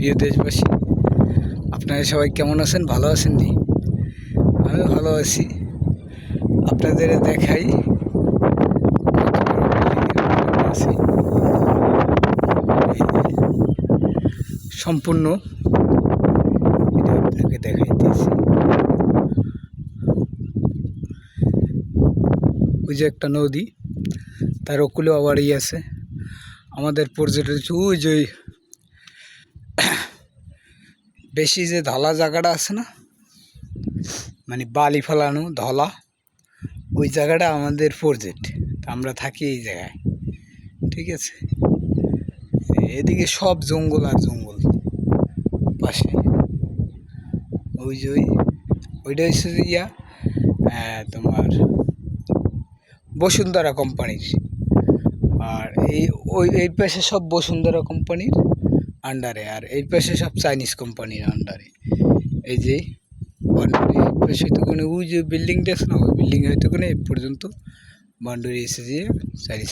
প্রিয় দেশবাসী, আপনারা সবাই কেমন আছেন? ভালো আছেন নি? আমি ভালো আছি। আপনাদের দেখাই আছি সম্পূর্ণ এটা আপনাকে দেখাইতেছি। ওই যে একটা নদী, তার ওকুলে আবার আছে আমাদের পর্যটন। ওই যে বেশি যে ধলা জায়গাটা আছে না, মানে বালি ফেলানো ধলা, ওই জায়গাটা আমাদের প্রজেক্ট। আমরা থাকি এই জায়গায়, ঠিক আছে। এদিকে সব জঙ্গল আর জঙ্গল পাশে। ওই যে ওইটা হচ্ছে যে তোমার বসুন্ধরা কোম্পানির, আর এই পাশে সব বসুন্ধরা কোম্পানির আন্ডারে, আর এই পাশে সব চাইনিজ কোম্পানির আন্ডারে। এই যে বাউন্ডারি এই পাশে হয়তো ওই যে বিল্ডিংটা আছে না, ওই বিল্ডিং হয়তো এই পর্যন্ত বাউন্ডারি এসে যে চাইনিজ